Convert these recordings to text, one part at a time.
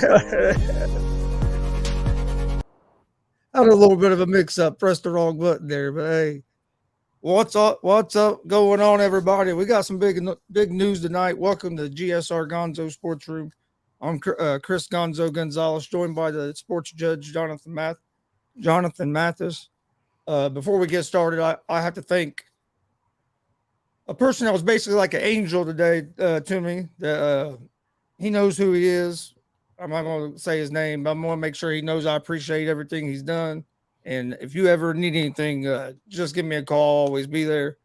Had a little bit of a mix-up. Pressed the wrong button there, but hey, what's up? What's up going on, everybody? We got some big news tonight. Welcome to G.S.R. Gonzo Sportsroom. I'm Chris Gonzo'S, joined by the sports judge Jonathan Mathis. Before we get started, I have to thank a person that was basically like an angel today to me. That he knows who he is. I'm not going to say his name, but I'm going to make sure he knows I appreciate everything he's done. And if you ever need anything, just give me a call. Always be there.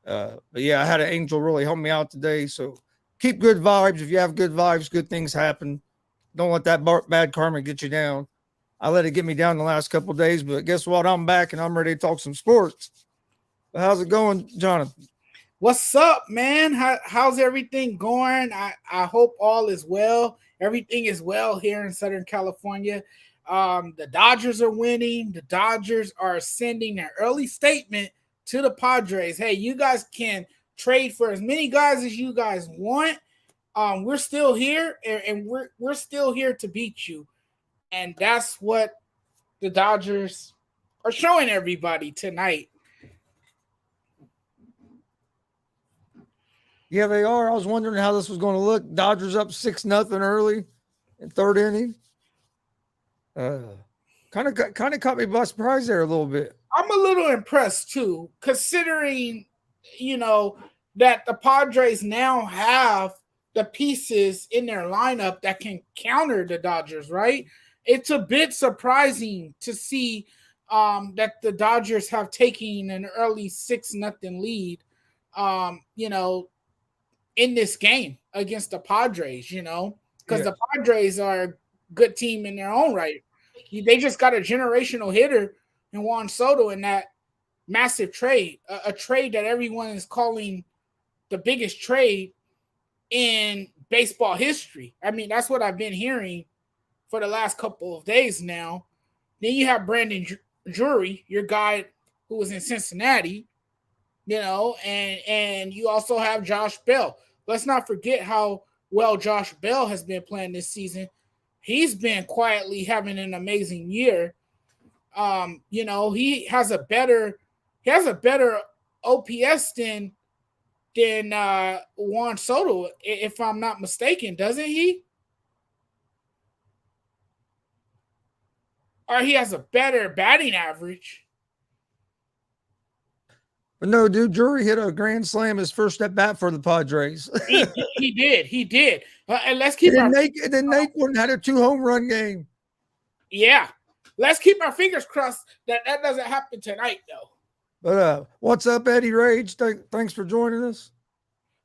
But yeah, I had an angel really help me out today. So keep good vibes. If you have good vibes, good things happen. Don't let that bad karma get you down. I let it get me down the last couple of days, but guess what? I'm back and I'm ready to talk some sports. But how's it going, Jonathan? What's up, man? How's everything going? I hope all is well. Everything is well here in Southern California. The Dodgers are winning. The Dodgers are sending an early statement to the Padres. Hey, you guys can trade for as many guys as you guys want. We're still here, and we're still here to beat you. And that's what the Dodgers are showing everybody tonight. Yeah, they are. I was wondering how this was going to look. Dodgers up 6-0 early in third inning. Kind of caught me by surprise there a little bit. I'm a little impressed too, considering that the Padres now have the pieces in their lineup that can counter the Dodgers. Right? It's a bit surprising to see that the Dodgers have taken an early 6-0 lead. In this game against the Padres, because the Padres are a good team in their own right. They just got a generational hitter in Juan Soto in that massive trade, a trade that everyone is calling the biggest trade in baseball history. I mean, that's what I've been hearing for the last couple of days now. Then you have Brandon Drury, your guy who was in Cincinnati, and you also have Josh Bell. Let's not forget how well Josh Bell has been playing this season. He's been quietly having an amazing year. He has a better OPS than Juan Soto, if I'm not mistaken, doesn't he? Or he has a better batting average. But no, dude, Drury hit a grand slam his first at bat for the Padres. He did. And let's keep then Nate had a 2-home run game. Yeah. Let's keep our fingers crossed that doesn't happen tonight, though. But what's up, Eddie Rage? Thanks for joining us.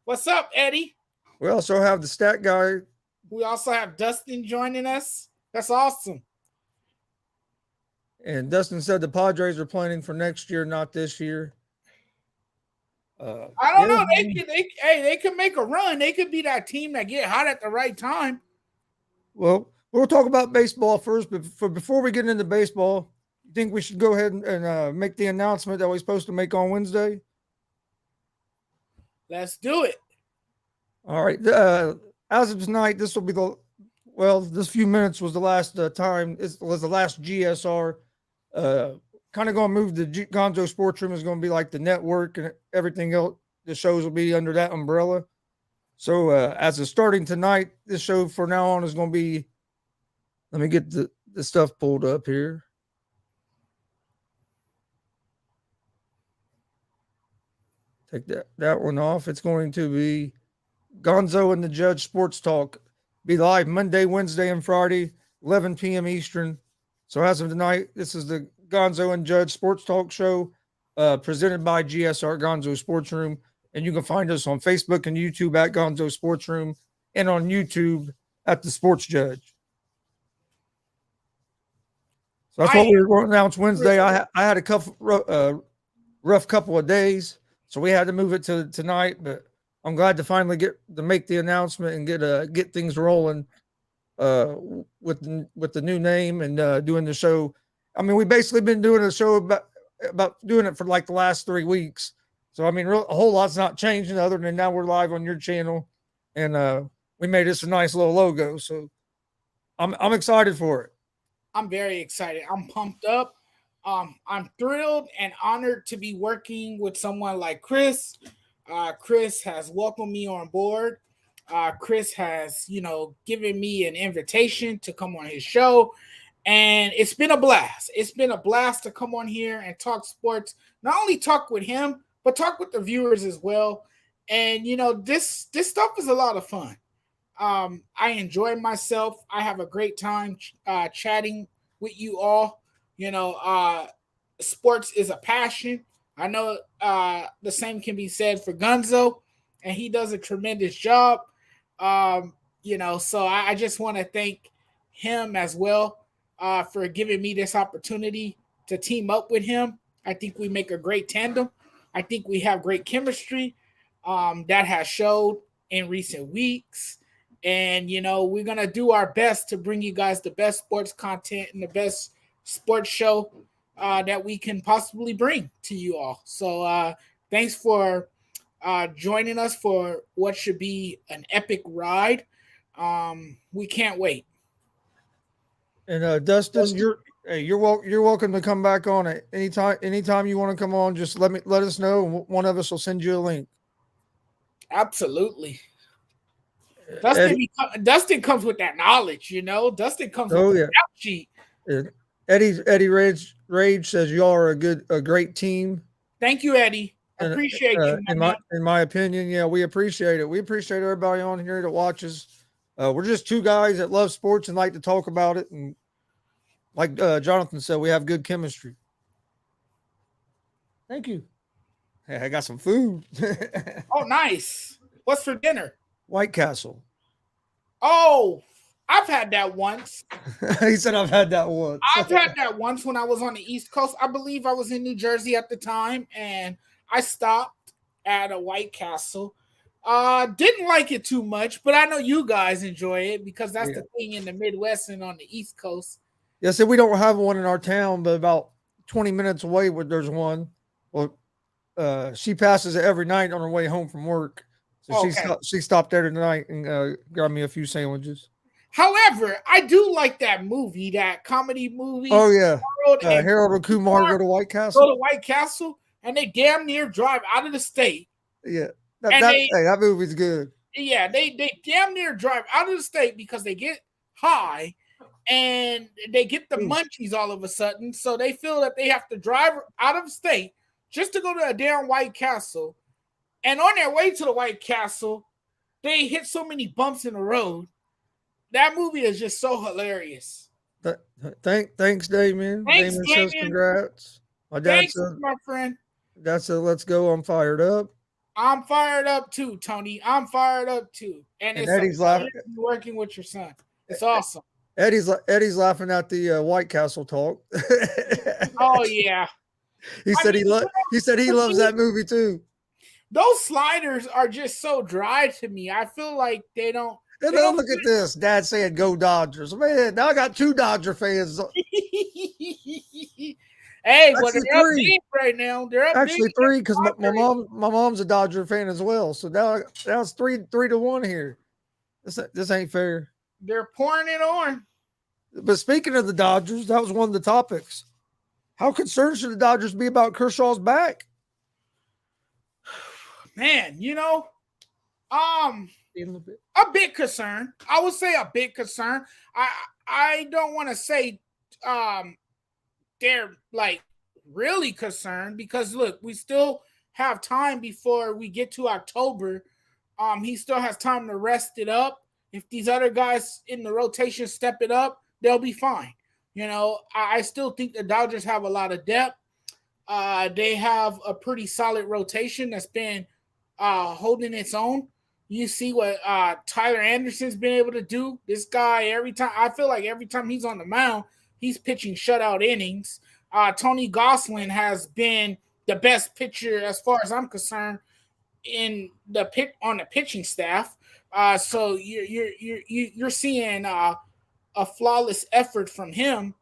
What's up, Eddie? We also have the stat guy. We also have Dustin joining us. That's awesome. And Dustin said the Padres are planning for next year, not this year. I don't know. They could make a run. They could be that team that get hot at the right time. Well, we'll talk about baseball first, but before we get into baseball, you think we should go ahead and make the announcement that we're supposed to make on Wednesday? Let's do it. All right. As of tonight, this will be this few minutes was the last time. It was the last GSR. Kind of going to move the Gonzo Sportsroom is going to be like the network and everything else. The shows will be under that umbrella. So as of starting tonight, this show from now on is going to be, let me get the stuff pulled up here. Take that one off. It's going to be Gonzo and the Judge Sports Talk. Be live Monday, Wednesday, and Friday, 11 p.m. Eastern. So as of tonight, this is the Gonzo and Judge Sports Talk Show presented by G.S.R. Gonzo Sportsroom. And you can find us on Facebook and YouTube at Gonzo Sportsroom and on YouTube at the Sports Judge. So that's what we were going to announce Wednesday. I had a rough couple of days, so we had to move it to tonight. But I'm glad to finally make the announcement and get things rolling with the new name and doing the show. I mean, we basically been doing a show about doing it for like the last 3 weeks. So, I mean, a whole lot's not changing other than now we're live on your channel. And we made this a nice little logo. So I'm excited for it. I'm very excited. I'm pumped up. I'm thrilled and honored to be working with someone like Chris. Chris has welcomed me on board. Chris has, given me an invitation to come on his show. And it's been a blast. It's been a blast to come on here and talk sports. Not only talk with him, but talk with the viewers as well. And this stuff is a lot of fun. I enjoy myself. I have a great time chatting with you all. Sports is a passion. I know the same can be said for Gonzo, and he does a tremendous job. So I just want to thank him as well for giving me this opportunity to team up with him. I think we make a great tandem. I think we have great chemistry that has showed in recent weeks. And, we're going to do our best to bring you guys the best sports content and the best sports show that we can possibly bring to you all. So thanks for joining us for what should be an epic ride. We can't wait. And Dustin, you're welcome to come back on it anytime you want to come on. Just let us know, and one of us will send you a link. Absolutely. Dustin comes with that knowledge, Dustin comes with the sheet. Eddie Rage says y'all are a great team. Thank you, Eddie. I appreciate you. In my opinion, yeah, we appreciate it. We appreciate everybody on here that watches. We're just two guys that love sports and like to talk about it. And like Jonathan said, we have good chemistry. Thank you. Hey, I got some food. Oh, nice. What's for dinner? White Castle. Oh, I've had that once. He said I've had that once. I've had that once when I was on the East Coast. I believe I was in New Jersey at the time, and I stopped at a White Castle. Didn't like it too much, but I know you guys enjoy it because that's the thing in the Midwest and on the East Coast. Yeah, so we don't have one in our town, but about 20 minutes away, there's one. Well, she passes it every night on her way home from work. So she stopped there tonight and got me a few sandwiches. However, I do like that movie, that comedy movie. Oh, yeah. Harold and Kumar go to White Castle. Go to White Castle, and they damn near drive out of the state. Yeah. That movie's good. Yeah, they damn near drive out of the state because they get high and they get the munchies all of a sudden. So they feel that they have to drive out of state just to go to a damn White Castle. And on their way to the White Castle, they hit so many bumps in the road. That movie is just so hilarious. Thanks, Damien. Damien says congrats. My dad said, my friend. Dad said, let's go. I'm fired up. I'm fired up too, Tony. I'm fired up too. And it's Eddie's laughing. Working with your son. It's awesome. Eddie's laughing at the White Castle talk. Oh yeah. He said he loves that movie too. Those sliders are just so dry to me. I feel like they don't. Look at this. Dad saying go Dodgers. Man, now I got two Dodger fans. Hey, well, they're up big right now. They're up actually big. Three because my mom's a Dodger fan as well. So now it's 3-1 here. This ain't fair. They're pouring it on. But speaking of the Dodgers, that was one of the topics. How concerned should the Dodgers be about Kershaw's back? Man, a bit concerned. I would say a bit concerned. I don't want to say they're like really concerned because look, we still have time before we get to October. He still has time to rest it up. If these other guys in the rotation step it up, they'll be fine. I still think the Dodgers have a lot of depth. They have a pretty solid rotation that's been holding its own. You see what Tyler Anderson's been able to do. This guy, every time he's on the mound, he's pitching shutout innings. Tony Gosselin has been the best pitcher, as far as I'm concerned, on the pitching staff. So you're seeing a flawless effort from him.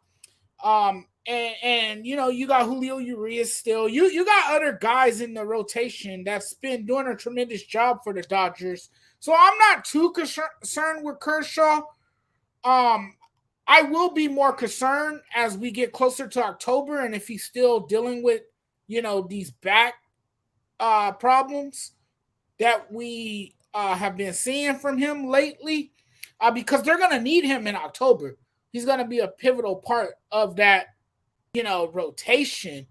And you got Julio Urias still. You got other guys in the rotation that's been doing a tremendous job for the Dodgers. So I'm not too concerned with Kershaw. I will be more concerned as we get closer to October, and if he's still dealing with, these back problems that we have been seeing from him lately, because they're going to need him in October. He's going to be a pivotal part of that, rotation.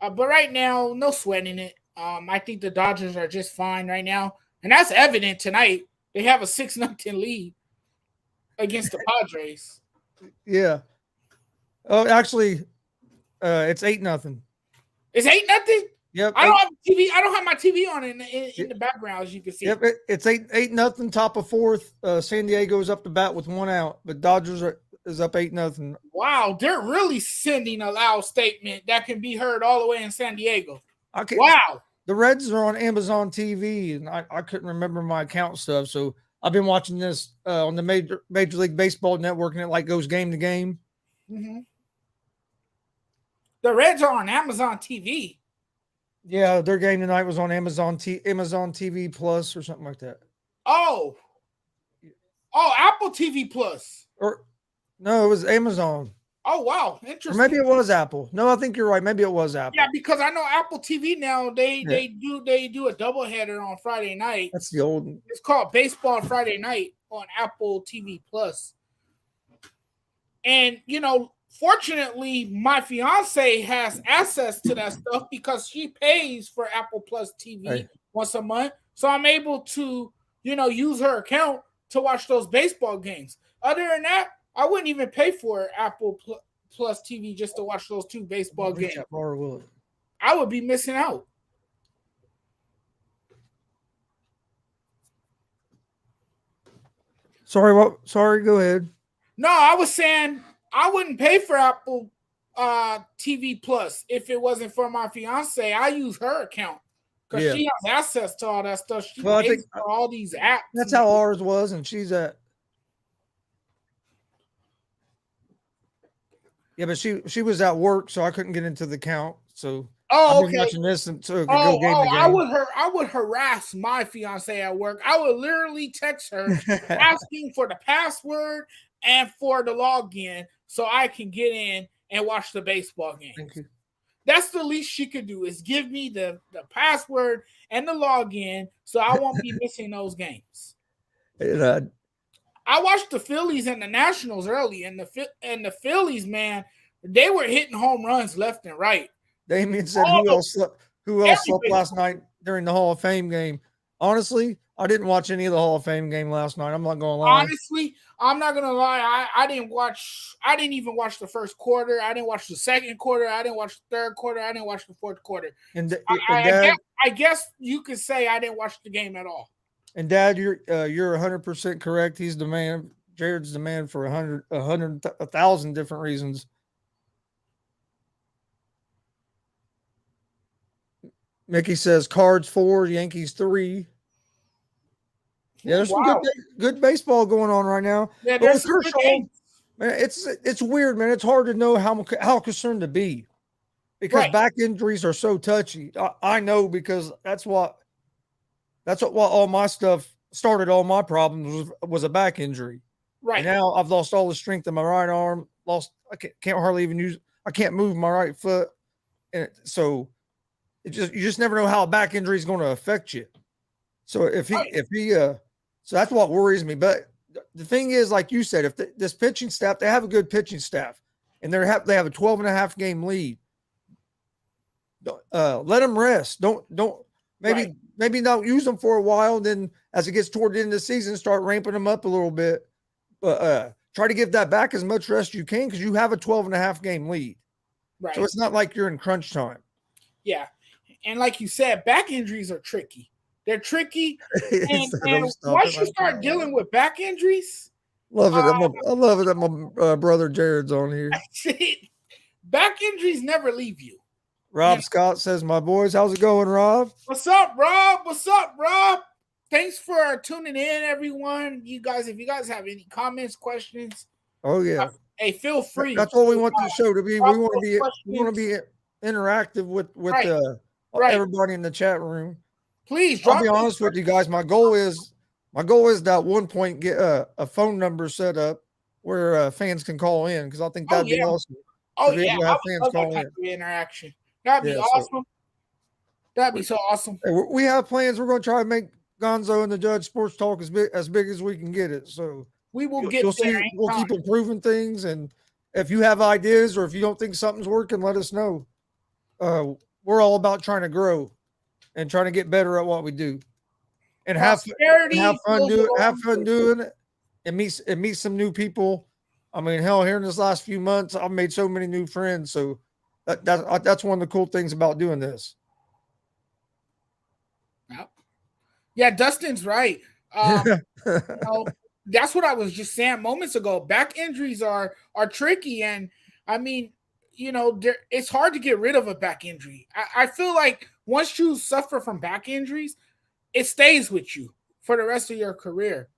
But right now, no sweating it. I think the Dodgers are just fine right now, and that's evident tonight. They have a 6-0 lead against the Padres. Yeah. Oh, actually, it's 8-0. It's 8-0. Yep. I don't have TV. I don't have my TV on in the background, as you can see. Yep. It's 8-0, top of fourth. San Diego's up to bat with 1 out, but Dodgers is up 8-0. Wow, they're really sending a loud statement that can be heard all the way in San Diego. Wow. The Reds are on Amazon TV, and I couldn't remember my account stuff, so I've been watching this on the Major League Baseball Network, and it goes game to game. Mm-hmm. The Reds are on Amazon TV. Yeah, their game tonight was on Amazon TV Plus or something like that. Oh, Apple TV Plus. Or no, it was Amazon. Oh, wow. Interesting. Or maybe it was Apple. No, I think you're right. Maybe it was Apple. Yeah, because I know Apple TV now, they do a doubleheader on Friday night. That's the old. It's called Baseball Friday Night on Apple TV Plus. And, fortunately, my fiance has access to that stuff because she pays for Apple Plus TV once a month. So I'm able to, use her account to watch those baseball games. Other than that, I wouldn't even pay for Apple Plus TV just to watch those 2 baseball games. I would be missing out. Sorry, go ahead. No, I was saying I wouldn't pay for Apple TV Plus if it wasn't for my fiance. I use her account because she has access to all that stuff. She pays for all these apps. That's how ours was, and she's at. Yeah, but she was at work, so I couldn't get into the account. So I've been watching this until it could go game to game. I would harass my fiance at work. I would literally text her asking for the password and for the login so I can get in and watch the baseball game. Thank you. That's the least she could do is give me the password and the login so I won't be missing those games. I watched the Phillies and the Nationals early, and the Phillies, man, they were hitting home runs left and right. Damien said, "Who else slept last night during the Hall of Fame game?" Honestly, I didn't watch any of the Hall of Fame game last night. I'm not going to lie. Honestly, I'm not going to lie. I didn't even watch the first quarter. I didn't watch the second quarter. I didn't watch the third quarter. I didn't watch the fourth quarter. I guess you could say I didn't watch the game at all. And Dad, you're 100% correct. He's the man. Jared's the man for 1,000 different reasons. Mickey says Cards 4, Yankees 3. Yeah, there's some good baseball going on right now. Yeah, there's Kershaw, man, it's weird, man. It's hard to know how concerned to be because back injuries are so touchy. I know because that's what all my stuff started. All my problems was a back injury. Right. And now I've lost all the strength in my right arm. I can't hardly even use. I can't move my right foot, and so you just never know how a back injury is going to affect you. So so that's what worries me. But the thing is, like you said, if this pitching staff, they have a good pitching staff, and they have a 12.5 game lead. Let them rest. Don't maybe not use them for a while. Then as it gets toward the end of the season, start ramping them up a little bit. But try to give that back as much rest you can because you have a 12.5 game lead. Right. So it's not like you're in crunch time. Yeah. And like you said, back injuries are tricky. They're tricky. And once you start dealing with back injuries. Love it. I love it that my brother Jared's on here. Back injuries never leave you. Rob Scott says, "My boys, how's it going, Rob?" What's up, Rob? What's up, Rob? Thanks for tuning in, everyone. You guys, if you guys have any comments, questions, hey, feel free. That's what we want the show to be. We want to be interactive with everybody in the chat room. Please, I'll be honest with you guys. My goal is that 1 point get a phone number set up where fans can call in, because I think that'd be awesome. Oh to be yeah, able to I have would fans love that call type in. of interaction. That'd be Yeah, awesome. That'd be so awesome. We have plans. We're going to try to make Gonzo and the Judge Sports Talk as big as we can get it. So We will get you'll there. see. We'll keep improving things, and if you have ideas or if you don't think something's working, let us know. We're all about trying to grow and trying to get better at what we do, and have fun doing it, and meet some new people. I mean, hell, here in this last few months, I've made so many new friends. So that's one of the cool things about doing this. Yeah, Dustin's right. That's what I was just saying moments ago. Back injuries are tricky, and I mean, it's hard to get rid of a back injury. I feel like once you suffer from back injuries, it stays with you for the rest of your career.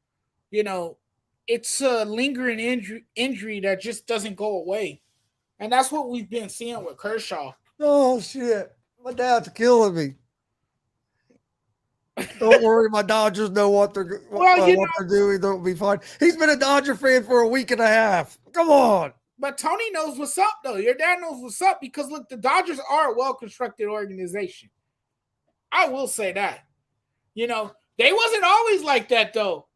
It's a lingering injury that just doesn't go away, and that's what we've been seeing with Kershaw. Oh shit! My dad's killing me. Don't worry, my Dodgers know what they're doing. They'll be fine. He's been a Dodger fan for a week and a half. Come on. But Tony knows what's up, though. Your dad knows what's up because, look, the Dodgers are a well-constructed organization. I will say that. They wasn't always like that, though.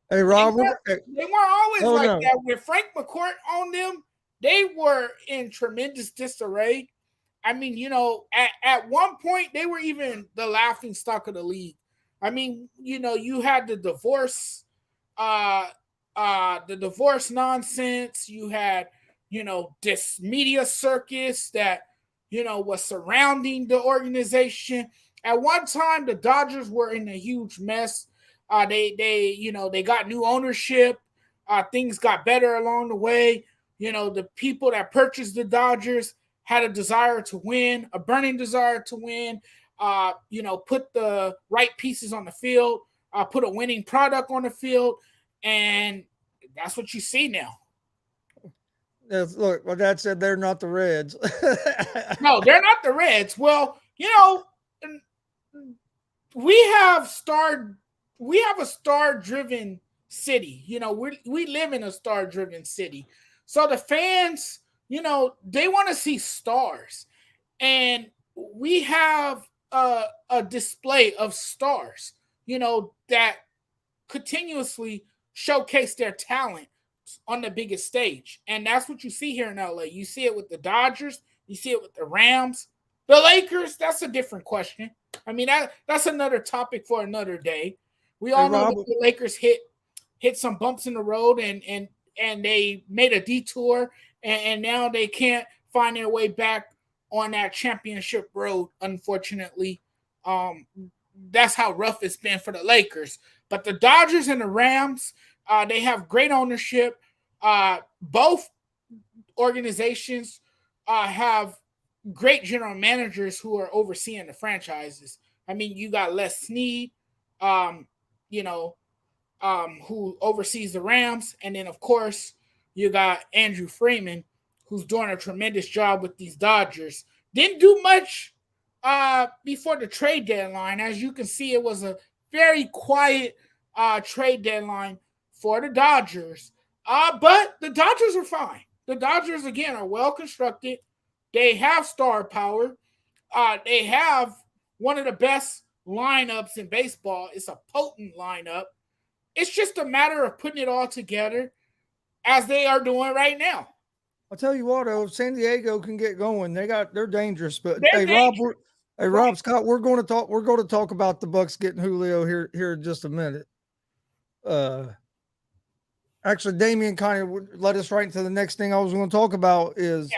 Hey, Robert. They weren't always like that. With Frank McCourt on them, they were in tremendous disarray. I mean, at one point, they were even the laughing stock of the league. I mean, you had the divorce nonsense. You had, this media circus that, was surrounding the organization. At one time, the Dodgers were in a huge mess. They got new ownership. Things got better along the way. The people that purchased the Dodgers had a desire to win, a burning desire to win, put the right pieces on the field, put a winning product on the field, and that's what you see now. Yes, look, my dad said they're not the Reds. No, they're not the Reds. Well, we have a star-driven city. We live in a star-driven city. So the fans, they want to see stars. And we have a display of stars, that continuously showcase their talent on the biggest stage. And that's what you see here in LA. You see it with the Dodgers. You see it with the Rams. The Lakers, that's a different question. I mean, that's another topic for another day. We all know that the Lakers hit some bumps in the road and they made a detour, and now they can't find their way back on that championship road, unfortunately. That's how rough it's been for the Lakers. But the Dodgers and the Rams, they have great ownership. Both organizations have great general managers who are overseeing the franchises. I mean, you got Les Snead, who oversees the Rams. And then, of course, you got Andrew Freeman, who's doing a tremendous job with these Dodgers. Didn't do much before the trade deadline. As you can see, it was a very quiet trade deadline for the Dodgers. But the Dodgers are fine. The Dodgers, again, are well-constructed. They have star power. They have one of the best lineups in baseball. It's a potent lineup. It's just a matter of putting it all together as they are doing right now. I'll tell you what, though, if San Diego can get going, they're dangerous. But Rob Scott, we're going to talk about the Bucks getting Julio here in just a minute. Actually, Damien kind of led us right into the next thing I was going to talk about is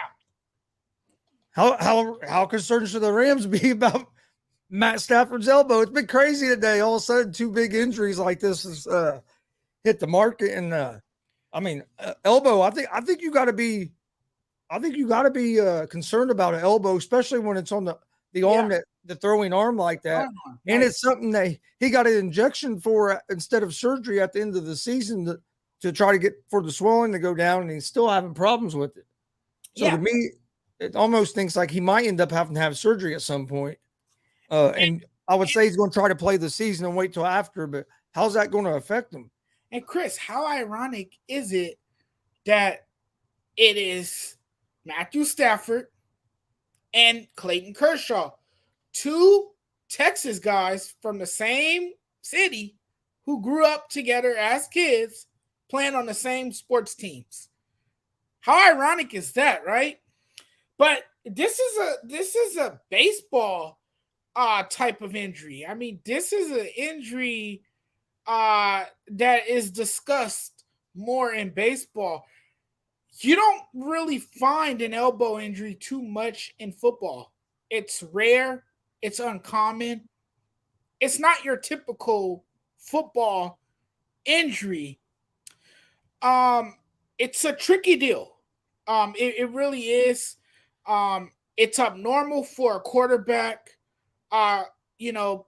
how concerned should the Rams be about Matt Stafford's elbow? It's been crazy today. All of a sudden, two big injuries like this has hit the market, and elbow. I think you got to be. I think you got to be concerned about an elbow, especially when it's on the arm the throwing arm like that, and it's something that he got an injection for instead of surgery at the end of the season to try to get for the swelling to go down, and he's still having problems with it. So to me, it almost thinks like he might end up having to have surgery at some point. And I would say he's going to try to play the season and wait till after, but how's that going to affect him? And Chris, how ironic is it that it is Matthew Stafford and Clayton Kershaw, two Texas guys from the same city who grew up together as kids playing on the same sports teams. How ironic is that, right? But this is a baseball type of injury. I mean, this is an injury that is discussed more in baseball. You don't really find an elbow injury too much in football. It's rare, it's uncommon. It's not your typical football injury. It's a tricky deal. It really is. It's abnormal for a quarterback. You know,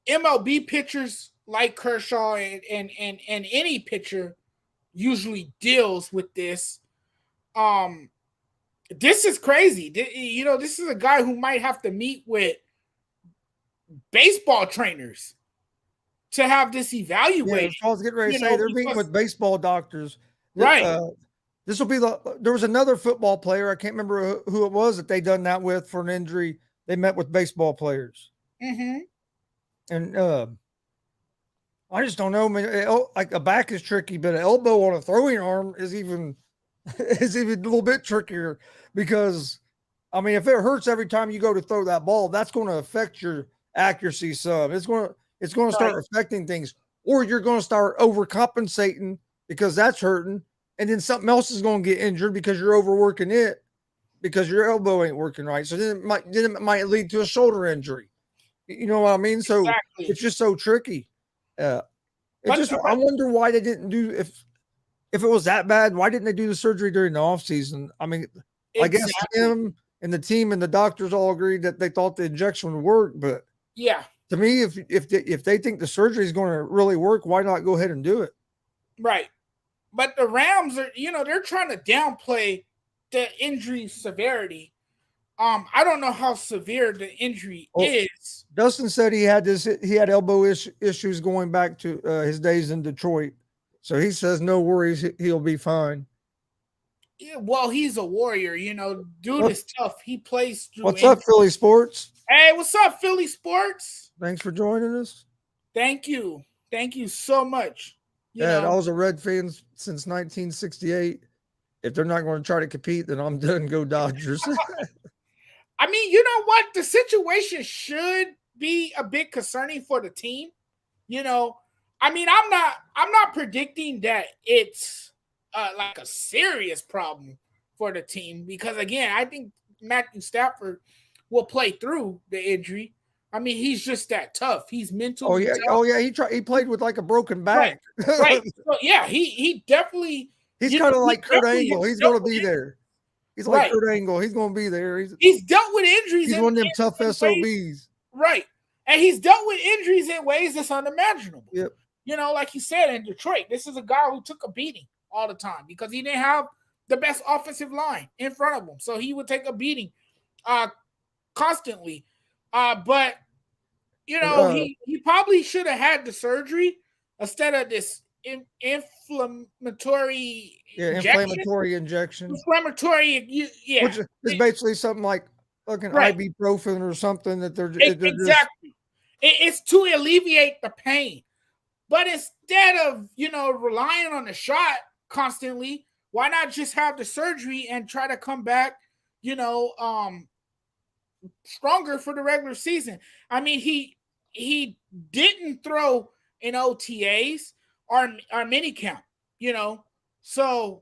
MLB pitchers like Kershaw and any pitcher usually deals with this. This is crazy. You know, this is a guy who might have to meet with baseball trainers to have this evaluated. Yeah, I was getting ready to say they're meeting with baseball doctors. Right. This will be there was another football player, I can't remember who it was that they done that with for an injury. They met with baseball players. Mm-hmm. And I just don't know. I mean, like a back is tricky, but an elbow on a throwing arm is even a little bit trickier because, I mean, if it hurts every time you go to throw that ball, that's going to affect your accuracy some. It's going to start affecting things, or you're going to start overcompensating because that's hurting, and then something else is going to get injured because you're overworking it because your elbow ain't working right. So then it might lead to a shoulder injury. You know what I mean? So Exactly. It's just so tricky. I wonder why they didn't do if it was that bad. Why didn't they do the surgery during the off season? I mean, I guess him and the team and the doctors all agreed that they thought the injection would work. But yeah, to me, if they think the surgery is going to really work, why not go ahead and do it? Right. But the Rams are, they're trying to downplay the injury severity. I don't know how severe the injury is. Dustin said he had elbow issues going back to his days in Detroit. So he says no worries, he'll be fine. Yeah, well, he's a warrior, dude is tough. He plays through What's up, Philly Sports? Hey, what's up, Philly Sports? Thanks for joining us. Thank you. Thank you so much. I was a Red fan since 1968. If they're not going to try to compete, then I'm done. Go Dodgers. I mean, you know what? The situation should be a bit concerning for the team. I mean, I'm not predicting that it's like a serious problem for the team because, again, I think Matthew Stafford will play through the injury. I mean, he's just that tough. He's mentally tough. Oh yeah. He played with like a broken back. Right. So yeah, he definitely. He's kind of like Kurt Angle. He's going to be there. He's like Kurt Angle. He's going to be there. He's dealt with injuries. He's one of them tough SOBs. Right. And he's dealt with injuries in ways that's unimaginable. Yep. Like you said in Detroit, this is a guy who took a beating all the time because he didn't have the best offensive line in front of him. So he would take a beating constantly. But, he probably should have had the surgery instead of this inflammatory injection. Inflammatory, Which is basically something like fucking ibuprofen or something that they're exactly. It's to alleviate the pain. But instead of, relying on the shot constantly, why not just have the surgery and try to come back, stronger for the regular season? I mean, he didn't throw in OTAs or mini camp, so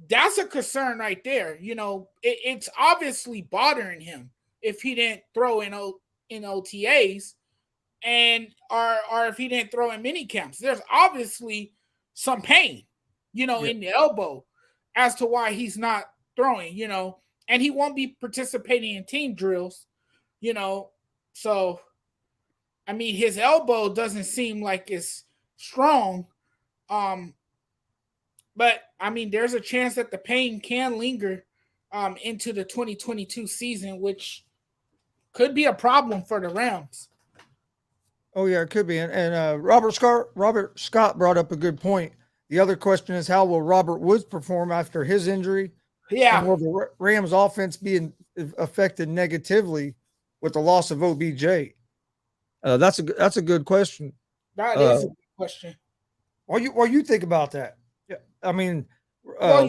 that's a concern right there. It's obviously bothering him if he didn't throw in OTAs and or if he didn't throw in mini camps. There's obviously some pain, in the elbow as to why he's not throwing, and he won't be participating in team drills, so I mean, his elbow doesn't seem like it's strong. But I mean, there's a chance that the pain can linger into the 2022 season, which could be a problem for the Rams. Oh yeah, it could be. And Robert Scott brought up a good point The other question is, how will Robert Woods perform after his injury? Yeah. And will the Rams offense be affected negatively with the loss of OBJ? That's a good question. That is a good question. What you think about that? Yeah, I mean, Well,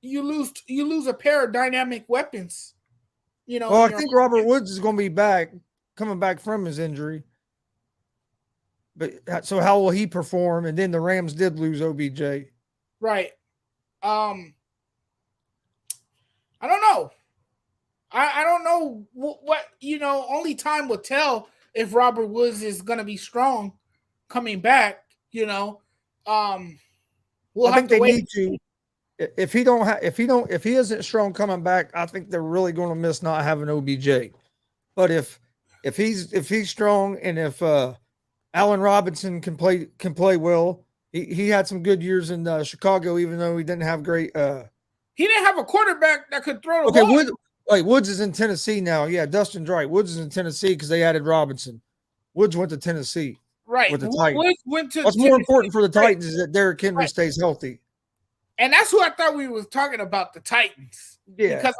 you lose a pair of dynamic weapons. Well, I think Robert Woods is going to be coming back from his injury. But so how will he perform? And then the Rams did lose OBJ. Right. I don't know. I don't know what only time will tell if Robert Woods is going to be strong coming back. We'll I think they need to. If he isn't strong coming back, I think they're really going to miss not having OBJ. But if he's strong, and if Allen Robinson can play well, he had some good years in Chicago, even though he didn't have great. He didn't have a quarterback that could throw the ball. Woods is in Tennessee now. Yeah, Dustin's right. Woods is in Tennessee because they added Robinson. Woods went to Tennessee. Right. With the Titans. Went to What's more important for the Titans is that Derrick Henry stays healthy. And that's who I thought we were talking about, the Titans. Yeah. Because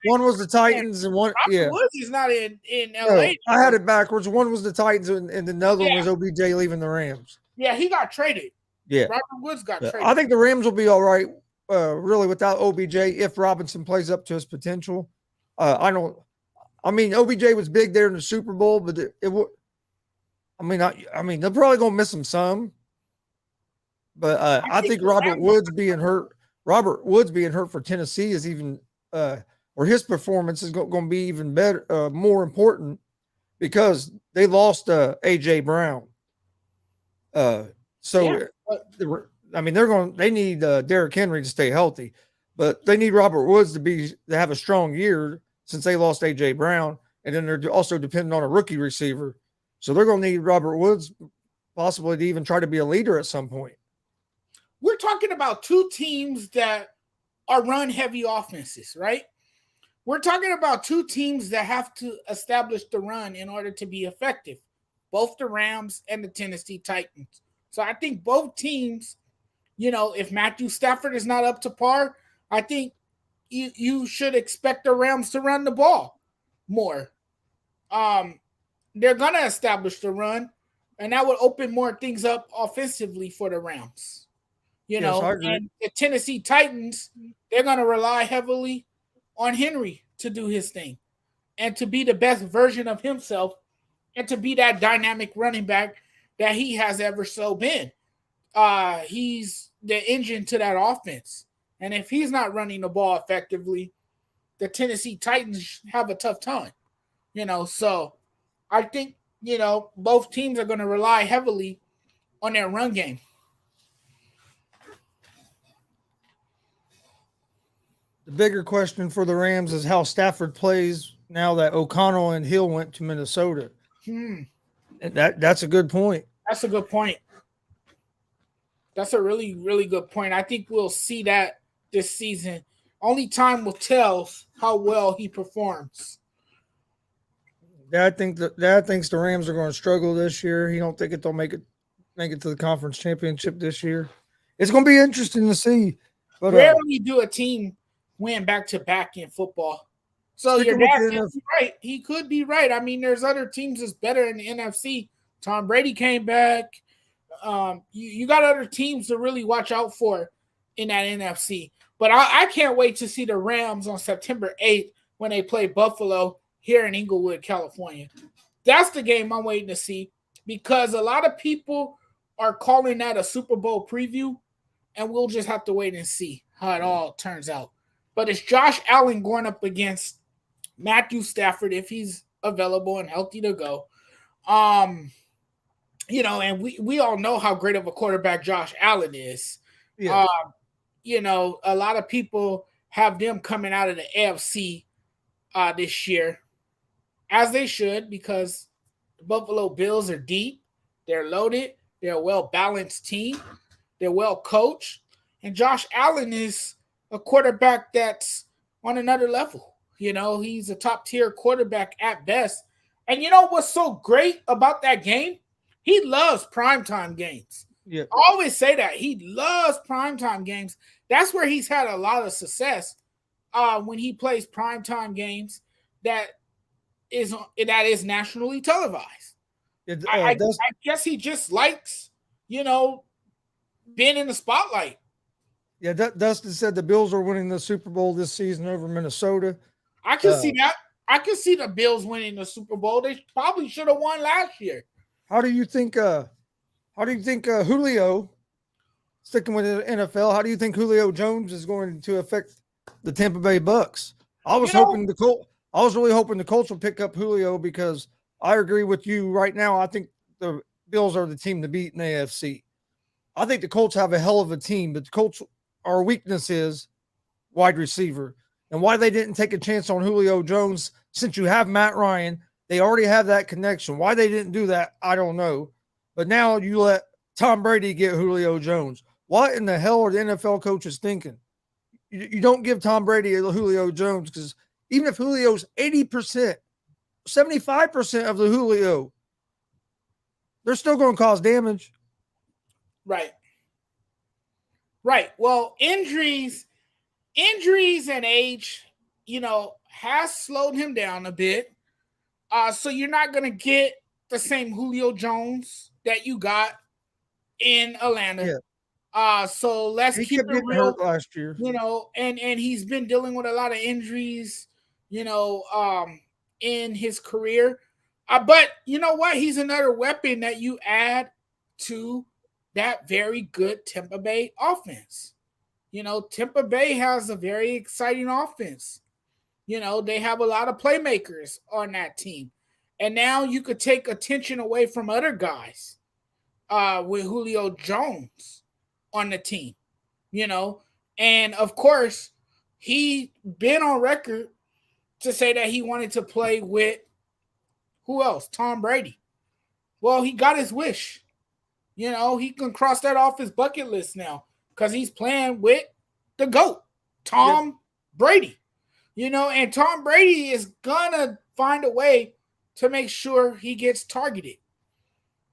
one was the Titans and one. Yeah. Woods is not in LA. No, I had it backwards. One was the Titans and the other one was OBJ leaving the Rams. Yeah, he got traded. Yeah. Robert Woods got traded. I think the Rams will be all right, really, without OBJ if Robinson plays up to his potential. OBJ was big there in the Super Bowl, but they're probably gonna miss him some. But I think Robert Woods being hurt for Tennessee is even or his performance is going to be even better, more important because they lost AJ Brown. They need Derrick Henry to stay healthy, but they need Robert Woods to have a strong year since they lost AJ Brown, and then they're also dependent on a rookie receiver. So they're going to need Robert Woods possibly to even try to be a leader at some point. We're talking about two teams that are run-heavy offenses, right? We're talking about two teams that have to establish the run in order to be effective, both the Rams and the Tennessee Titans. So I think both teams, if Matthew Stafford is not up to par, I think you should expect the Rams to run the ball more. They're going to establish the run, and that would open more things up offensively for the Rams. And the Tennessee Titans, they're going to rely heavily on Henry to do his thing and to be the best version of himself and to be that dynamic running back that he has ever so been. He's the engine to that offense. And if he's not running the ball effectively, the Tennessee Titans have a tough time. So I think, both teams are going to rely heavily on their run game. The bigger question for the Rams is how Stafford plays now that O'Connell and Hill went to Minnesota. And that's a good point. That's a good point. That's a really, really good point. I think we'll see that this season. Only time will tell how well he performs. Dad thinks the Rams are going to struggle this year. He don't think they'll make it to the conference championship this year. It's going to be interesting to see. But rarely do a team win back-to-back in football. So your dad could be right. He could be right. I mean, there's other teams that's better in the NFC. Tom Brady came back. You got other teams to really watch out for in that NFC. But I can't wait to see the Rams on September 8th when they play Buffalo here in Inglewood, California. That's the game I'm waiting to see because a lot of people are calling that a Super Bowl preview, and we'll just have to wait and see how it all turns out. But it's Josh Allen going up against Matthew Stafford if he's available and healthy to go. And we all know how great of a quarterback Josh Allen is. Yeah. A lot of people have them coming out of the AFC this year, as they should, because the Buffalo Bills are deep. They're loaded. They're a well-balanced team. They're well-coached. And Josh Allen is a quarterback that's on another level. He's a top-tier quarterback at best. And what's so great about that game? He loves primetime games. Yeah. I always say that he loves primetime games. That's where he's had a lot of success when he plays primetime games that is nationally televised. I guess he just likes, being in the spotlight. Yeah, Dustin said the Bills are winning the Super Bowl this season over Minnesota. I can see that. I can see the Bills winning the Super Bowl. They probably should have won last year. How do you think Julio, sticking with the NFL, how do you think Julio Jones is going to affect the Tampa Bay Bucks? I was really hoping the Colts will pick up Julio because I agree with you right now. I think the Bills are the team to beat in the AFC. I think the Colts have a hell of a team, but the Colts, our weakness is wide receiver. And why they didn't take a chance on Julio Jones, since you have Matt Ryan, they already have that connection. Why they didn't do that, I don't know. But now you let Tom Brady get Julio Jones. What in the hell are the NFL coaches thinking? You don't give Tom Brady a Julio Jones because even if Julio's 80%, 75% of the Julio, they're still going to cause damage. Right. Right. Well, injuries and age, has slowed him down a bit. So you're not going to get the same Julio Jones that you got in Atlanta. Yeah. So let's keep it real. Hurt last year, and he's been dealing with a lot of injuries, in his career. But you know what? He's another weapon that you add to that very good Tampa Bay offense. Tampa Bay has a very exciting offense. They have a lot of playmakers on that team. And now you could take attention away from other guys with Julio Jones on the team, And of course, he been on record to say that he wanted to play with who else? Tom Brady. Well, he got his wish. He can cross that off his bucket list now because he's playing with the GOAT, Tom Brady. And Tom Brady is going to find a way to make sure he gets targeted.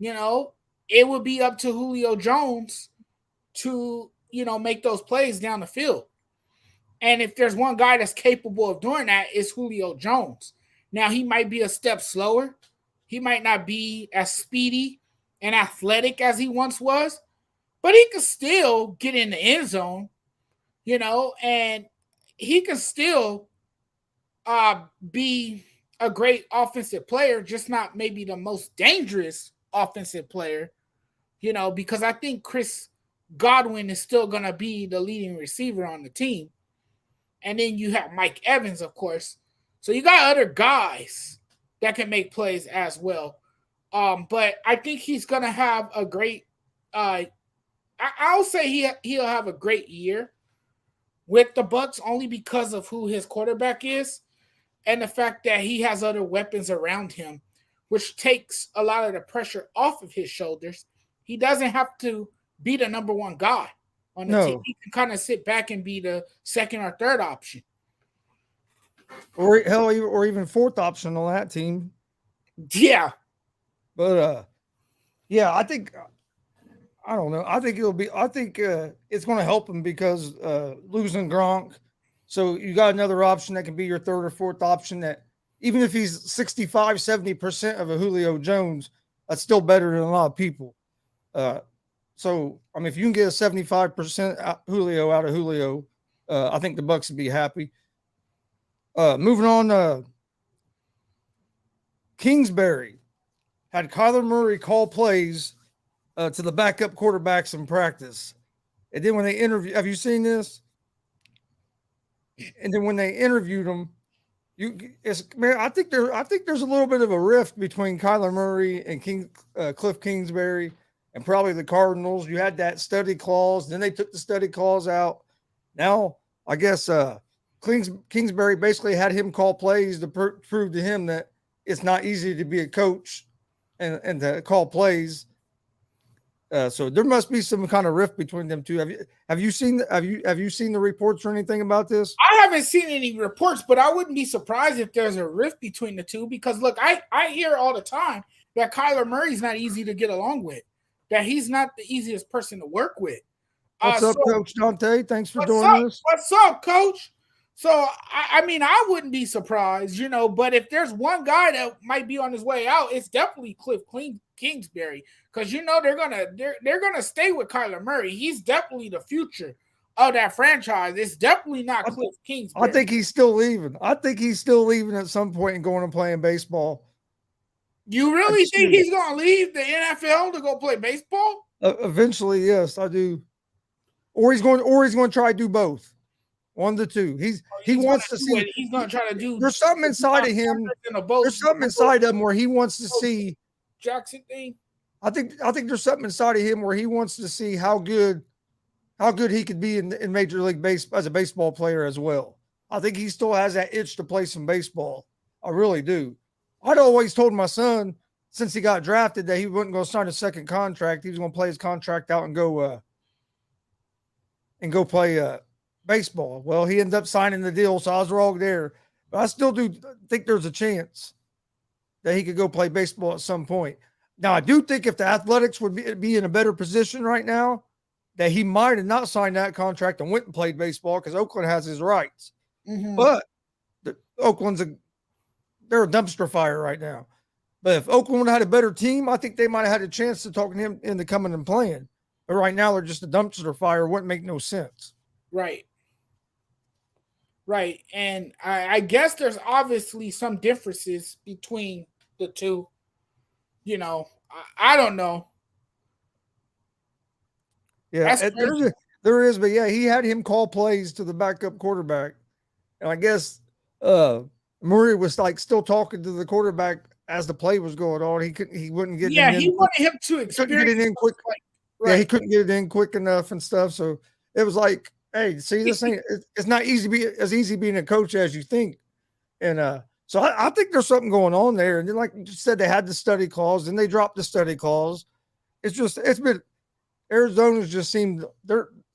It would be up to Julio Jones to, make those plays down the field. And if there's one guy that's capable of doing that, it's Julio Jones. Now, he might be a step slower. He might not be as speedy and athletic as he once was, but he can still get in the end zone, and he can still be a great offensive player, just not maybe the most dangerous offensive player, because I think Chris Godwin is still going to be the leading receiver on the team. And then you have Mike Evans, of course. So you got other guys that can make plays as well. But I think he's going to have a great I'll say he'll have a great year with the Bucs only because of who his quarterback is and the fact that he has other weapons around him, which takes a lot of the pressure off of his shoulders. He doesn't have to be the number one guy on the team. He can kind of sit back and be the second or third option. Or hell, or even fourth option on that team. Yeah. But I think I don't know. I think it's going to help him because losing Gronk. So you got another option that can be your third or fourth option that even if he's 65, 70% of a Julio Jones, that's still better than a lot of people. So, I mean, if you can get a 75% Julio out of Julio, I think the Bucs would be happy. Moving on, Kingsbury had Kyler Murray call plays to the backup quarterbacks in practice. And then when they interview, have you seen this? And then when they interviewed him, I think there's a little bit of a rift between Kyler Murray and Cliff Kingsbury and probably the Cardinals. You had that study clause, then they took the study clause out. Now, I guess Kingsbury basically had him call plays to prove to him that it's not easy to be a coach and to call plays. So there must be some kind of rift between them two. Have you seen the reports or anything about this? I haven't seen any reports, but I wouldn't be surprised if there's a rift between the two because look, I hear all the time that Kyler Murray's not easy to get along with. that he's not the easiest person to work with. What's up, so, Coach Dante? Thanks for joining us. What's up, Coach? So, I mean, I wouldn't be surprised, you know, but if there's one guy that might be on his way out, it's definitely Cliff Kingsbury, because, you know, they're gonna stay with Kyler Murray. He's definitely the future of that franchise. It's definitely not Cliff Kingsbury. I think he's still leaving. I think he's still leaving at some point and going and playing baseball. You really think he's going to leave the NFL to go play baseball? Eventually, yes, I do. Or he's going to try to do both. One of the two. He wants to see. He's going to try to do. There's something inside of him. There's something inside of him where he wants to see Jackson thing. I think there's something inside of him where he wants to see how good he could be in Major League Baseball as a baseball player as well. I think he still has that itch to play some baseball. I really do. I'd always told my son since he got drafted that he wasn't going to sign a second contract. He was going to play his contract out and go play baseball. Well, he ended up signing the deal, so I was wrong there. But I still do think there's a chance that he could go play baseball at some point. Now, I do think if the Athletics would be in a better position right now, that he might have not signed that contract and went and played baseball because Oakland has his rights. Mm-hmm. But they're a dumpster fire right now. But if Oakland would have had a better team, I think they might have had a chance to talk him into coming and playing. But right now, they're just a dumpster fire. It wouldn't make no sense. Right. Right. And I guess there's obviously some differences between the two. You know, I don't know. Yeah, there is. But, yeah, he had him call plays to the backup quarterback. And I guess Murray was like still talking to the quarterback as the play was going on. He wouldn't get it in. He wanted him to experience get it in quick. Right. Yeah, he couldn't get it in quick enough and stuff. So it was like, hey, see, this ain't it's not easy being a coach as you think. And so I think there's something going on there. And then, like you said, they had the study clause, and they dropped the study clause. It's been Arizona's just seemed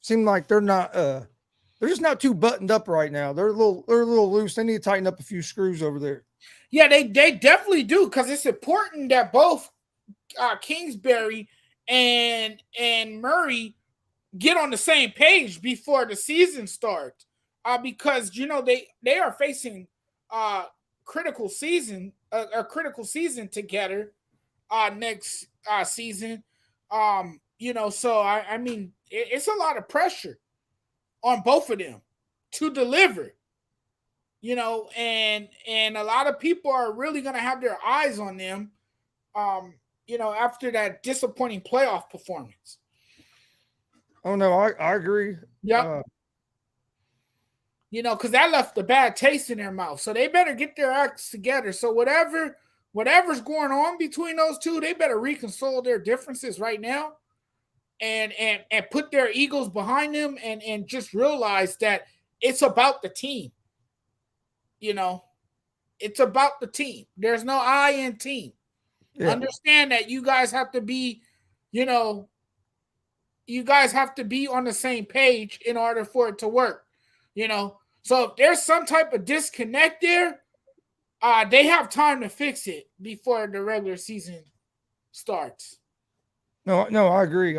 like they're not they're just not too buttoned up right now. They're a little loose. They need to tighten up a few screws over there. Yeah, they definitely do, because it's important that both Kingsbury and Murray get on the same page before the season starts. Because you know they are facing a critical season together next season. You know, so I mean it's a lot of pressure on both of them to deliver. You know, and a lot of people are really going to have their eyes on them, you know, after that disappointing playoff performance. Oh, no, I agree. Yeah. You know, because that left a bad taste in their mouth. So they better get their acts together. So whatever's going on between those two, they better reconcile their differences right now and put their egos behind them and just realize that it's about the team. You know, it's about the team. There's no I in team. Yeah. Understand that you guys have to be, you know, you guys have to be on the same page in order for it to work, you know. So if there's some type of disconnect there, they have time to fix it before the regular season starts. No, I agree.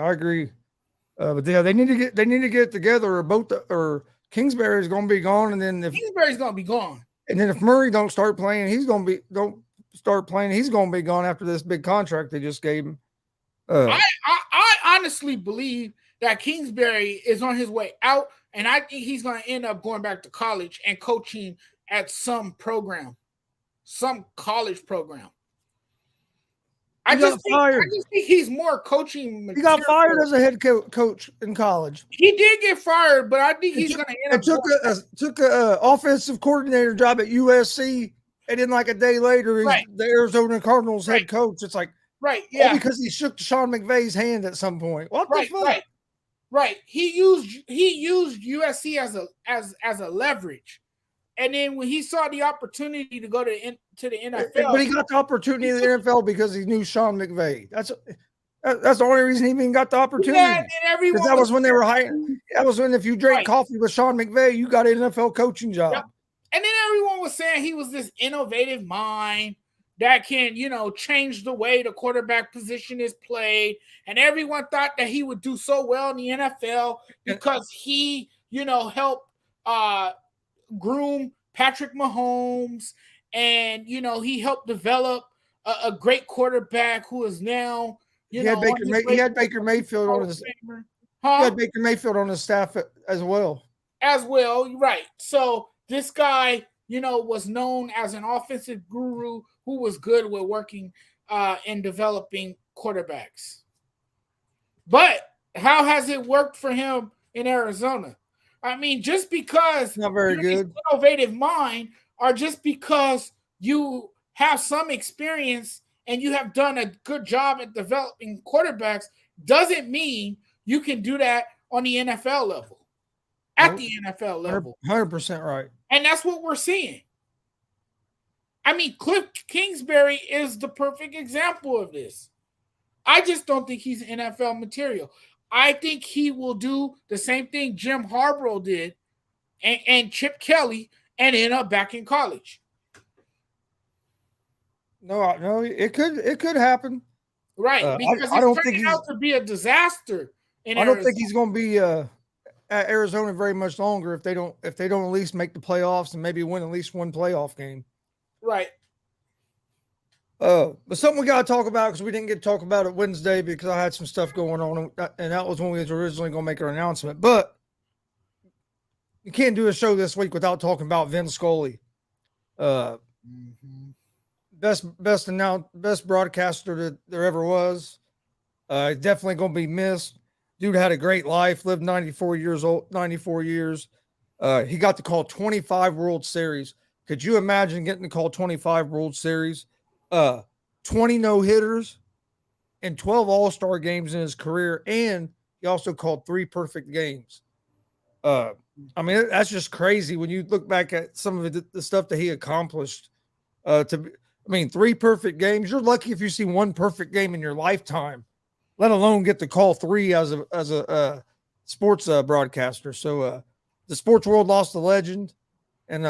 But yeah, they need to get together, or Kingsbury's going to be gone, and then Kingsbury's going to be gone. And then if Murray don't start playing, he's going to be gone after this big contract they just gave him. I honestly believe that Kingsbury is on his way out, and I think he's going to end up going back to college and coaching at some college program. I just think he's more coaching material. He got fired as a head coach in college. He did get fired, but I think he's going to end up. Took a offensive coordinator job at USC, and then like a day later, he's the Arizona Cardinals head coach. It's like, yeah, because he shook Sean McVay's hand at some point. What the fuck? Right. He used USC as a leverage. And then when he saw the opportunity to go to the NFL, but he got the opportunity in the NFL because he knew Sean McVay. That's the only reason he even got the opportunity. Yeah, because that was when they were hiring. That was when if you drank coffee with Sean McVay, you got an NFL coaching job. Yep. And then everyone was saying he was this innovative mind that can, change the way the quarterback position is played. And everyone thought that he would do so well in the NFL because he, helped groom Patrick Mahomes, and he helped develop a great quarterback who is now, he had Baker Mayfield on his He had Baker Mayfield on his staff as well. As well, right. So this guy, was known as an offensive guru who was good with working and developing quarterbacks. But how has it worked for him in Arizona? I mean, just because not very good innovative mind, or just because you have some experience and you have done a good job at developing quarterbacks, doesn't mean you can do that on the NFL level. At the NFL level. 100% right. And that's what we're seeing. I mean, Cliff Kingsbury is the perfect example of this. I just don't think he's NFL material. I think he will do the same thing Jim Harbaugh did and Chip Kelly and end up back in college. No, it could happen. Right, because I don't think he's out to be a disaster. I don't think he's going to be at Arizona very much longer if they don't at least make the playoffs and maybe win at least one playoff game. Right. But something we got to talk about, because we didn't get to talk about it Wednesday because I had some stuff going on, and that was when we was originally going to make our announcement. But you can't do a show this week without talking about Vin Scully. Best broadcaster that there ever was. Definitely going to be missed. Dude had a great life, lived 94 years. He got to call 25 World Series. Could you imagine getting to call 25 World Series? 20 no-hitters and 12 All-Star games in his career, and he also called 3 perfect games. I mean, that's just crazy when you look back at some of the stuff that he accomplished. 3 perfect games. You're lucky if you see 1 perfect game in your lifetime, let alone get to call 3 as a sports broadcaster. So the sports world lost a legend, and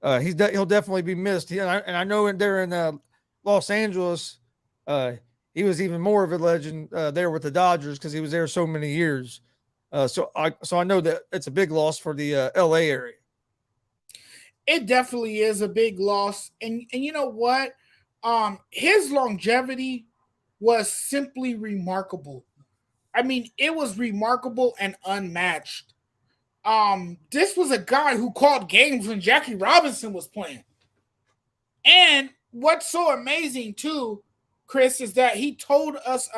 he'll definitely be missed. And I know there in Los Angeles, he was even more of a legend there with the Dodgers because he was there so many years. So I know that it's a big loss for the LA area. It definitely is a big loss. And you know what? His longevity was simply remarkable. I mean, it was remarkable and unmatched. This was a guy who called games when Jackie Robinson was playing. And what's so amazing too, Chris, is that he told us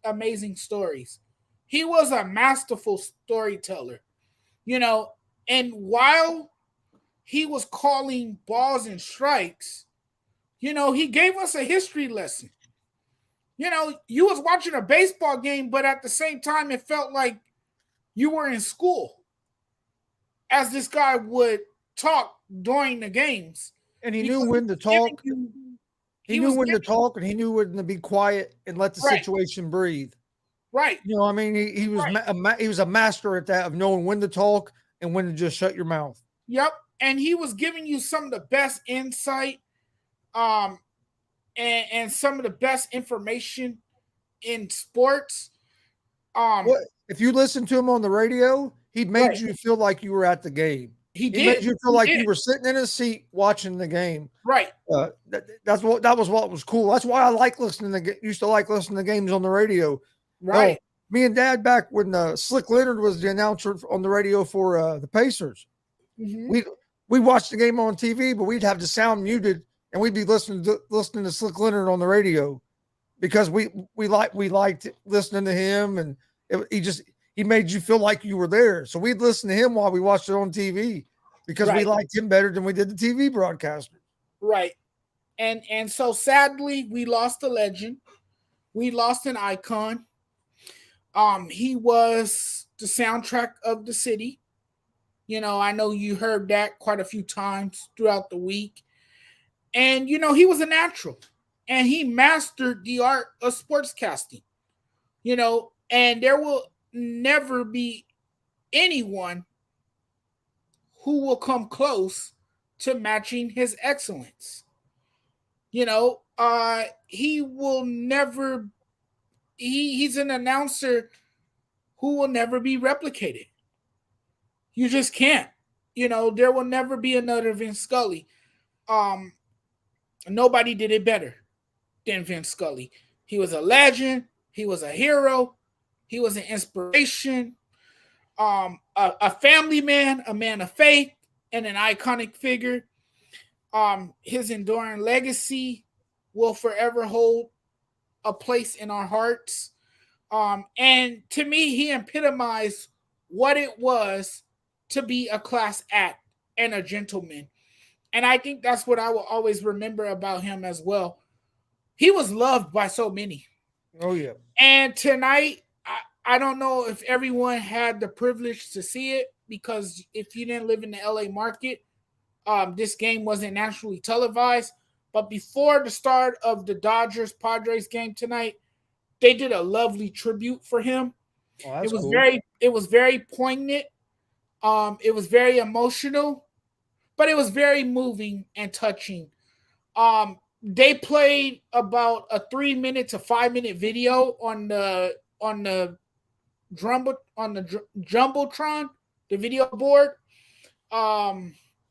amazing stories. He was a masterful storyteller, and while he was calling balls and strikes, he gave us a history lesson. You was watching a baseball game, but at the same time, it felt like you were in school, as this guy would talk during the games. And he knew when to talk. He knew when to talk, and he knew when to be quiet and let the situation breathe. Right. He was he was a master at that, of knowing when to talk and when to just shut your mouth. Yep. And he was giving you some of the best insight and some of the best information in sports. If you listen to him on the radio, he made you feel like you were at the game. He made you feel like you were sitting in a seat watching the game. Right. That was what was cool. That's why I used to like listening to games on the radio. Right. Me and Dad, back when Slick Leonard was the announcer on the radio for the Pacers, we watched the game on TV, but we'd have the sound muted and we'd be listening to Slick Leonard on the radio because we liked listening to him, and he made you feel like you were there. So we'd listen to him while we watched it on TV because we liked him better than we did the TV broadcaster. Right. And so sadly, we lost a legend. We lost an icon. He was the soundtrack of the city. I know you heard that quite a few times throughout the week. And, he was a natural. And he mastered the art of sportscasting. And there will never be anyone who will come close to matching his excellence. He will never. He's an announcer who will never be replicated. You just can't. There will never be another Vin Scully. Nobody did it better than Vin Scully. He was a legend. He was a hero. He was an inspiration. A family man, a man of faith, and an iconic figure. His enduring legacy will forever hold a place in our hearts. And to me, he epitomized what it was to be a class act and a gentleman. And I think that's what I will always remember about him as well. He was loved by so many. Oh, yeah. And tonight, I don't know if everyone had the privilege to see it, because if you didn't live in the LA market, this game wasn't nationally televised. But before the start of the Dodgers-Padres game tonight, they did a lovely tribute for him. Oh, that's cool. It was very poignant. It was very emotional, but it was very moving and touching. They played about a 3-minute to 5-minute video on the jumbotron, the video board,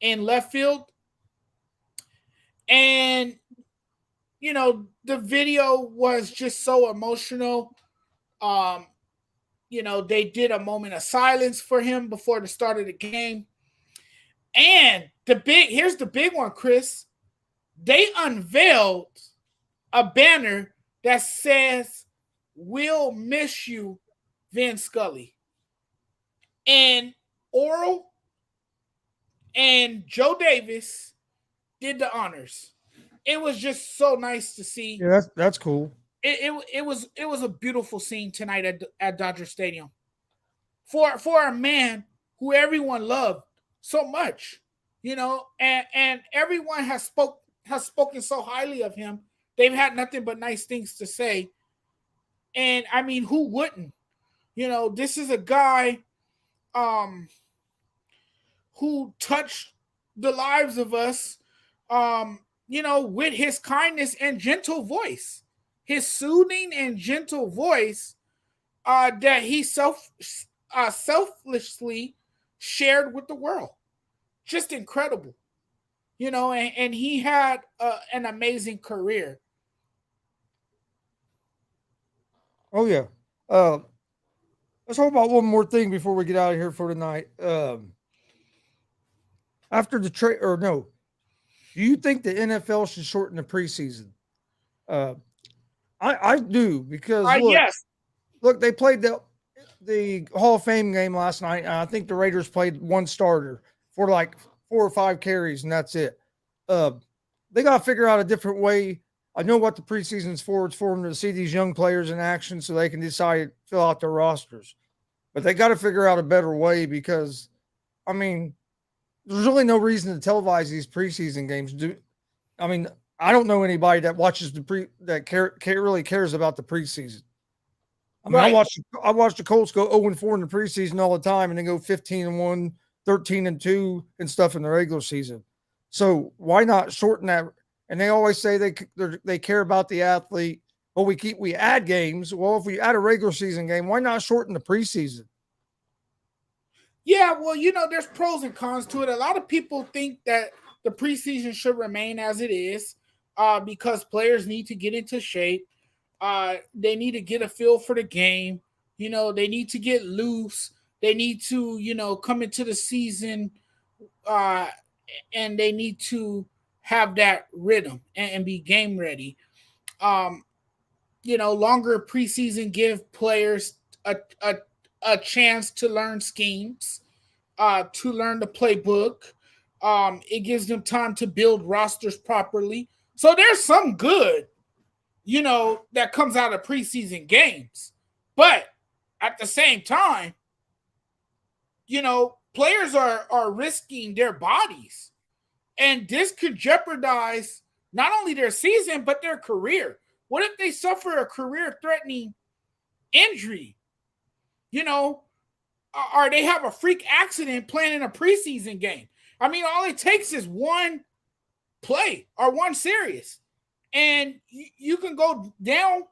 in left field. And the video was just so emotional. They did a moment of silence for him before the start of the game. And here's the big one, Chris. They unveiled a banner that says, "We'll miss you, Vin Scully." And Oral and Joe Davis did the honors. It was just so nice to see. Yeah, that's cool. It was a beautiful scene tonight at Dodger Stadium for a man who everyone loved so much, and everyone has spoken so highly of him. They've had nothing but nice things to say. And I mean, who wouldn't? This is a guy who touched the lives of us, with his kindness and gentle voice. His soothing and gentle voice that he selflessly shared with the world. Just incredible. And he had an amazing career. Oh, yeah. Let's talk about one more thing before we get out of here for tonight. After the trade, or no, do you think the NFL should shorten the preseason? I do, because yes. Look, they played the Hall of Fame game last night, and I think the Raiders played one starter for like 4 or 5 carries, and that's it. They got to figure out a different way. I know what the preseason's for. It's for them to see these young players in action so they can decide to fill out their rosters. But they got to figure out a better way, because, I mean, there's really no reason to televise these preseason games. I don't know anybody that watches really cares about the preseason. I mean, Right. I watched the Colts go 0-4 in the preseason all the time, and then go 15-1, 13-2, and stuff in the regular season. So why not shorten that? And they always say they care about the athlete. Well, we add games. Well, if we add a regular season game, why not shorten the preseason? Yeah, well, there's pros and cons to it. A lot of people think that the preseason should remain as it is, because players need to get into shape. They need to get a feel for the game. They need to get loose. They need to, come into the season, and they need to have that rhythm and be game ready. Longer preseason give players a chance to learn schemes, to learn the playbook. It gives them time to build rosters properly. So there's some good, that comes out of preseason games. But at the same time, players are risking their bodies. And this could jeopardize not only their season, but their career. What if they suffer a career-threatening injury? Or they have a freak accident playing in a preseason game. I mean, all it takes is one play or one series. and you can go down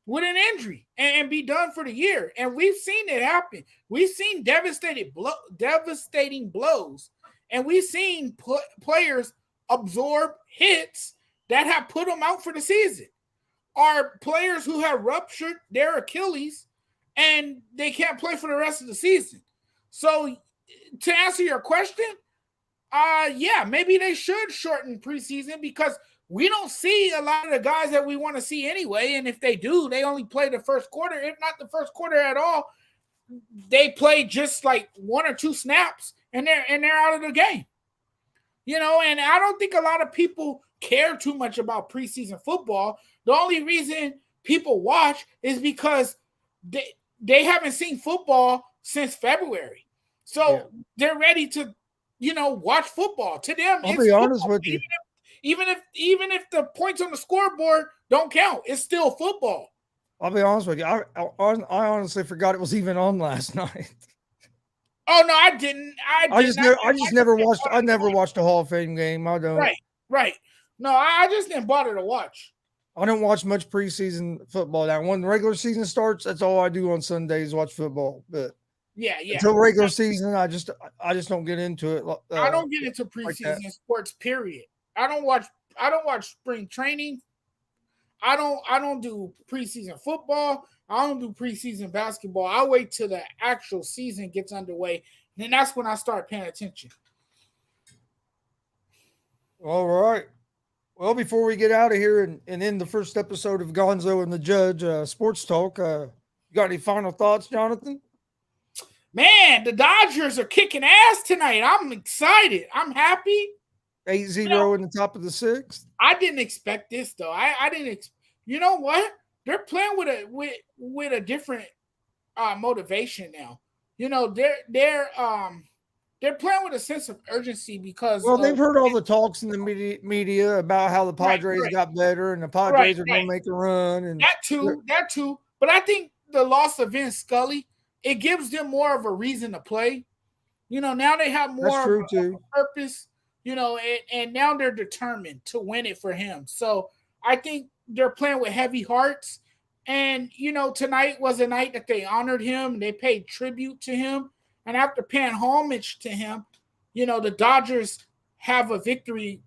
with an injury and be done for the year. And we've seen it happen. We've seen devastating blows, and we've seen players absorb hits that have put them out for the season. Are players who have ruptured their Achilles and they can't play for the rest of the season. So to answer your question, yeah, maybe they should shorten preseason because we don't see a lot of the guys that we want to see anyway. And if they do, they only play the first quarter, if not the first quarter at all. They play just like 1 or 2 snaps and they're out of the game. You know, and I don't think a lot of people care too much about preseason football. The only reason people watch is because they haven't seen football since February. So they're ready to, you know, watch football. To them, I'll be honest with you. Even if the points on the scoreboard don't count, it's still football. I'll be honest with you. I honestly forgot it was even on last night. Oh no, I didn't. I never watched a Hall of Fame game. I don't. Right. No, I just didn't bother to watch. I don't watch much preseason football. Now, when the regular season starts, that's all I do on Sundays, watch football. But yeah. Until regular season, I just don't get into it. I don't get into preseason sports. Period. I don't watch spring training. I don't do preseason football. I don't do preseason basketball. I wait till the actual season gets underway. Then that's when I start paying attention. All right. Well, before we get out of here and end the first episode of Gonzo and the Judge Sports Talk, you got any final thoughts, Jonathan? Man, the Dodgers are kicking ass tonight. I'm excited. I'm happy. 8-0 in the top of the 6th. I didn't expect this though. I didn't. You know what? They're playing with a different motivation now. You know, they're playing with a sense of urgency because they've heard all the talks in the media about how the Padres got better and the Padres are going to make a run and that too. But I think the loss of Vin Scully, it gives them more of a reason to play. You know, now they have more of a purpose. You know, and now they're determined to win it for him. So I think they're playing with heavy hearts. And, you know, tonight was a night that they honored him. They paid tribute to him. And after paying homage to him, you know, the Dodgers have a victory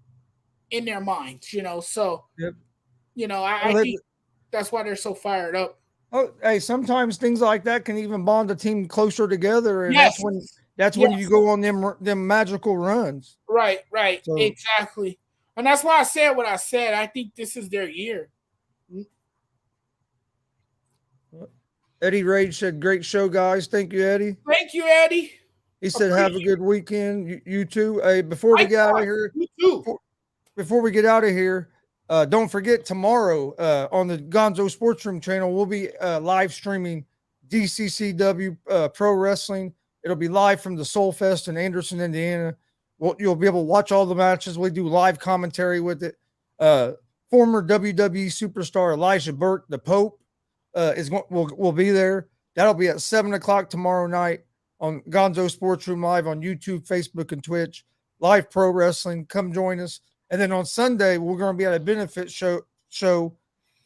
in their minds, you know. So, you know, I think that's why they're so fired up. Oh, hey, sometimes things like that can even bond a team closer together. And that's when you go on them magical runs. Right. So, exactly. And that's why I said what I said. I think this is their year. Eddie Rage said, great show, guys. Thank you, Eddie. Thank you, Eddie. He said, have a good weekend. You too. Hey, before we get out of here, don't forget tomorrow on the Gonzo Sportsroom channel, we'll be live streaming DCCW Pro Wrestling. It'll be live from the Soul Fest in Anderson, Indiana. You'll be able to watch all the matches. We do live commentary with it. Former WWE superstar Elijah Burke, the Pope, will be there. That'll be at 7:00 tomorrow night on Gonzo Sportsroom Live on YouTube, Facebook, and Twitch. Live pro wrestling. Come join us. And then on Sunday, we're going to be at a benefit show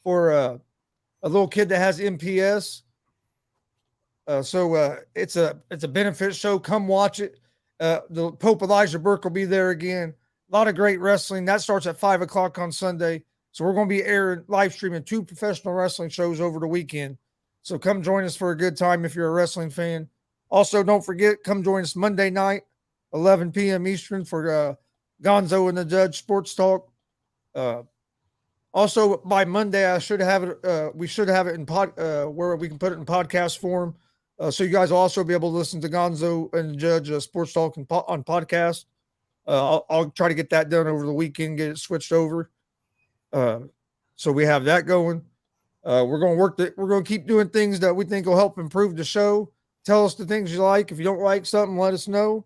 for a little kid that has MPS. So it's a benefit show. Come watch it. The Pope Elijah Burke will be there again. A lot of great wrestling. That starts at 5:00 on Sunday. So we're going to be live streaming 2 professional wrestling shows over the weekend. So come join us for a good time if you're a wrestling fan. Also, don't forget, come join us Monday night, 11 p.m. Eastern for Gonzo and the Judge Sports Talk. Also, by Monday, I should have it. We should have it in where we can put it in podcast form. So you guys will also be able to listen to Gonzo and the Judge Sports Talk on podcast. I'll try to get that done over the weekend, get it switched over. So we have that going. We're going to keep doing things that we think will help improve the show. Tell us the things you like. If you don't like something, let us know.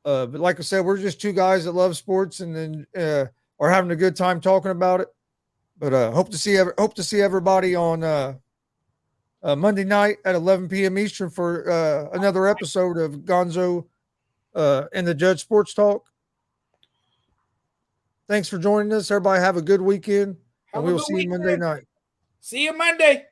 But like I said, we're just 2 guys that love sports and then are having a good time talking about it. But hope to see everybody on Monday night at 11 p.m. Eastern for another episode of Gonzo and the Judge Sports Talk. Thanks for joining us. Everybody have a good weekend. And we will see you Monday night. See you Monday.